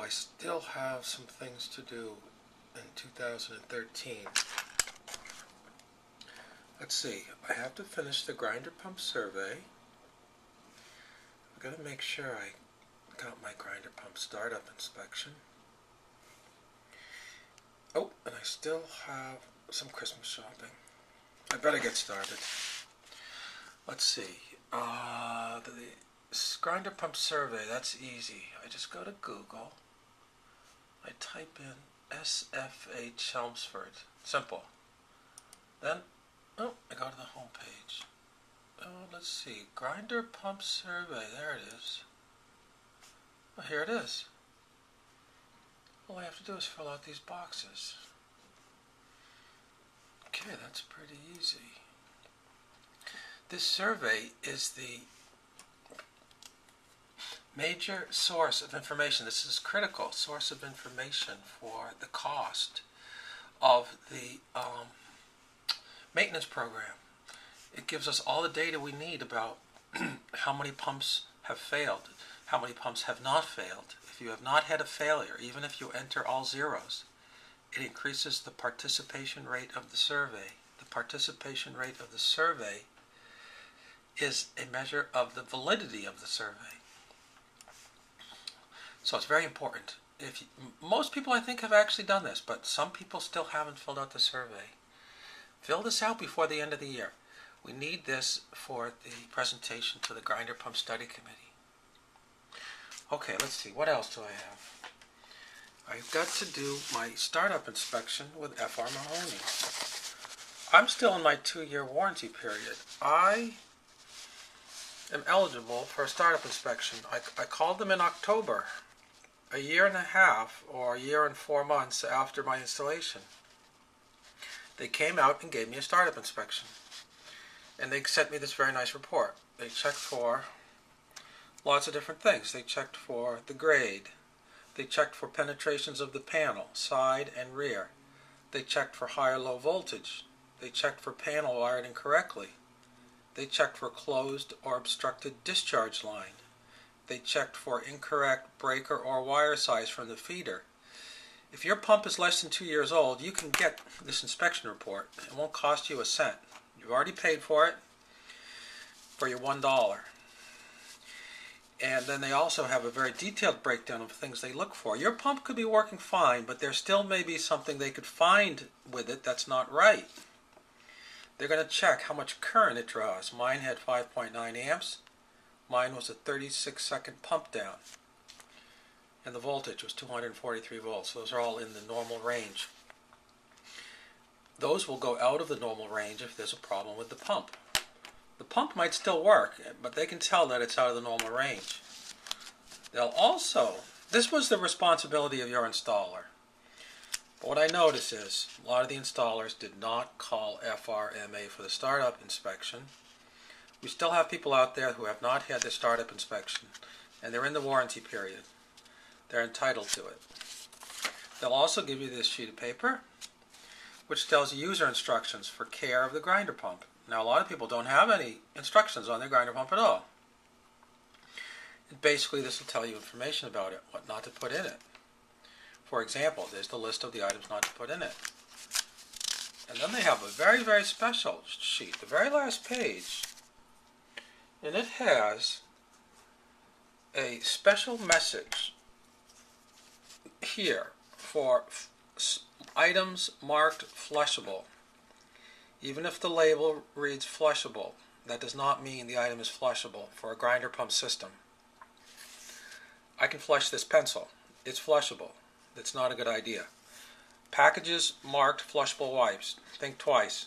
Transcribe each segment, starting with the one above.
I still have some things to do in 2013. Let's see, I have to finish the grinder pump survey. I've got to make sure I got my grinder pump startup inspection. Oh, and I still have some Christmas shopping. I better get started. Let's see, the grinder pump survey, that's easy. I just go to Google, I type in SFH Chelmsford, simple. Then, oh, I go to the home page. Oh, let's see, grinder pump survey, there it is. Oh, here it is. All I have to do is fill out these boxes. Okay, that's pretty easy. This survey is the major source of information. This is critical source of information for the cost of the maintenance program. It gives us all the data we need about how many pumps have failed, how many pumps have not failed. If you have not had a failure, even if you enter all zeros, it increases the participation rate of the survey. The participation rate of the survey is a measure of the validity of the survey. So it's very important. Most people, I think, have actually done this, but some people still haven't filled out the survey. Fill this out before the end of the year. We need this for the presentation to the Grinder Pump Study Committee. Okay, let's see. What else do I have? I've got to do my startup inspection with FR Mahoney. I'm still in my 2-year warranty period. I am eligible for a startup inspection. I called them in October, a year and a half or a year and 4 months after my installation. They came out and gave me a startup inspection. And they sent me this very nice report. They checked for lots of different things. They checked for the grade. They checked for penetrations of the panel, side and rear. They checked for high or low voltage. They checked for panel wired incorrectly. They checked for closed or obstructed discharge line. They checked for incorrect breaker or wire size from the feeder. If your pump is less than 2 years old, you can get this inspection report. It won't cost you a cent. You've already paid for it for your $1. And then they also have a very detailed breakdown of things they look for. Your pump could be working fine, but there still may be something they could find with it that's not right. They're going to check how much current it draws. Mine had 5.9 amps. Mine was a 36-second pump down. And the voltage was 243 volts. Those are all in the normal range. Those will go out of the normal range if there's a problem with the pump. The pump might still work, but they can tell that it's out of the normal range. They'll also, this was the responsibility of your installer. But what I notice is a lot of the installers did not call FRMA for the startup inspection. We still have people out there who have not had their startup inspection, and they're in the warranty period. They're entitled to it. They'll also give you this sheet of paper, which tells user instructions for care of the grinder pump. Now, a lot of people don't have any instructions on their grinder pump at all. And basically, this will tell you information about it, what not to put in it. For example, there's the list of the items not to put in it. And then they have a very, very special sheet, the very last page. And it has a special message here for items marked flushable. Even if the label reads flushable, that does not mean the item is flushable for a grinder pump system. I can flush this pencil. It's flushable. It's not a good idea. Packages marked flushable wipes. Think twice.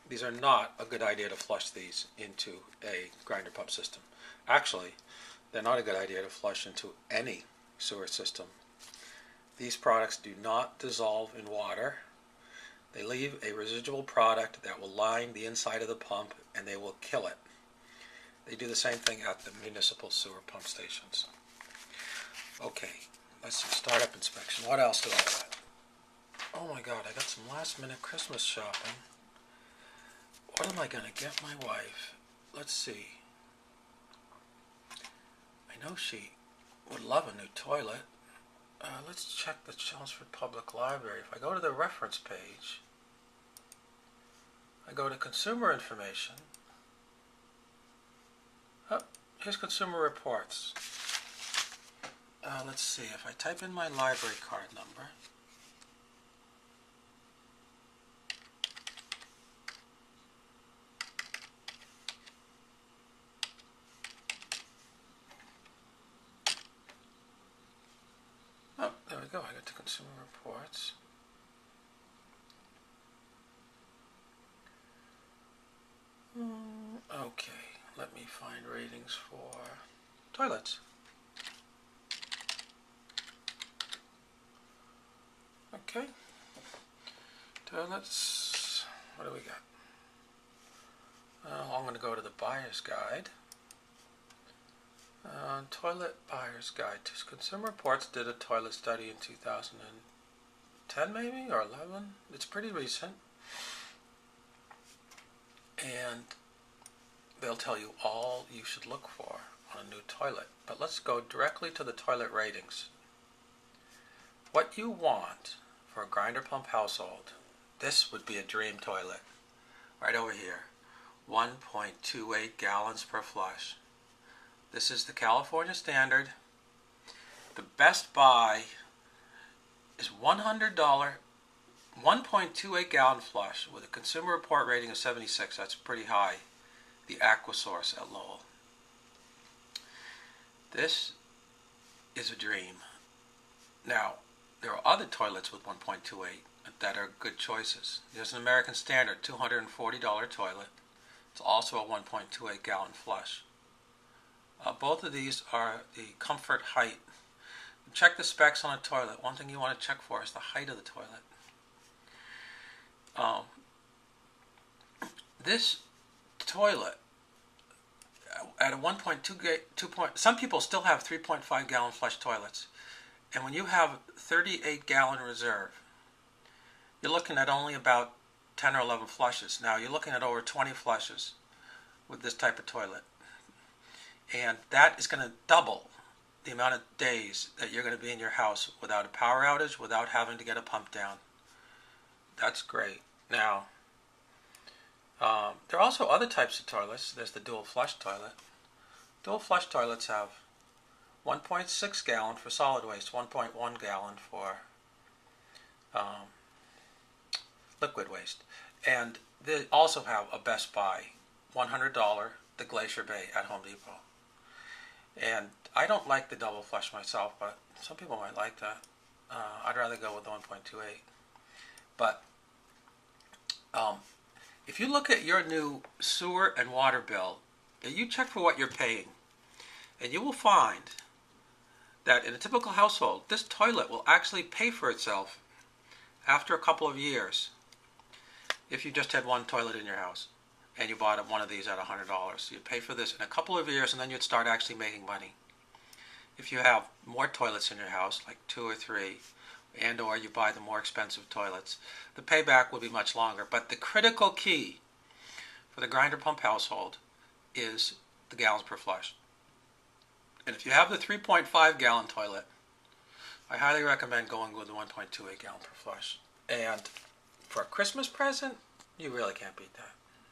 These are not a good idea to flush these into a grinder pump system. Actually, they're not a good idea to flush into any sewer system. These products do not dissolve in water. They leave a residual product that will line the inside of the pump and they will kill it. They do the same thing at the municipal sewer pump stations. Okay, let's see, startup inspection. What else do I got? Oh my God, I got some last minute Christmas shopping. What am I going to get my wife? Let's see. I know she would love a new toilet. let's check the Chelmsford Public Library. If I go to the reference page, I go to consumer information. Oh, here's consumer reports. Let's see, if I type in my library card number, oh, there we go, I got the consumer reports. Okay, let me find ratings for toilets. Okay, toilets, what do we got? I'm going to go to the buyer's guide. Toilet buyer's guide. Consumer Reports did a toilet study in 2010 maybe, or 11. It's pretty recent. And they'll tell you all you should look for on a new toilet. But let's go directly to the toilet ratings. What you want for a grinder pump household, this would be a dream toilet. Right over here. 1.28 gallons per flush. This is the California standard. The best buy is $100, 1.28 gallon flush with a consumer report rating of 76. That's pretty high. The Aquasource at Lowell. This is a dream. Now, there are other toilets with 1.28 that are good choices. There's an American Standard $240 toilet. It's also a 1.28 gallon flush. Both of these are the comfort height. Check the specs on a toilet. One thing you want to check for is the height of the toilet. This toilet at a 1.2, some people still have 3.5 gallon flush toilets. And when you have 38 gallon reserve, you're looking at only about 10 or 11 flushes. Now you're looking at over 20 flushes with this type of toilet. And that is going to double the amount of days that you're going to be in your house without a power outage, without having to get a pump down. That's great. Now, there are also other types of toilets. There's the dual flush toilet. Dual flush toilets have 1.6 gallon for solid waste, 1.1 gallon for liquid waste. And they also have a Best Buy, $100, the Glacier Bay at Home Depot. And I don't like the double flush myself, but some people might like that. I'd rather go with the 1.28. But if you look at your new sewer and water bill, you check for what you're paying, and you will find that in a typical household, this toilet will actually pay for itself after a couple of years if you just had one toilet in your house and you bought one of these at $100. You'd pay for this in a couple of years, and then you'd start actually making money. If you have more toilets in your house, like 2 or 3, and or you buy the more expensive toilets, the payback will be much longer. But the critical key for the grinder pump household is the gallons per flush. And if you have the 3.5 gallon toilet, I highly recommend going with the 1.28 gallon per flush. And for a Christmas present, you really can't beat that.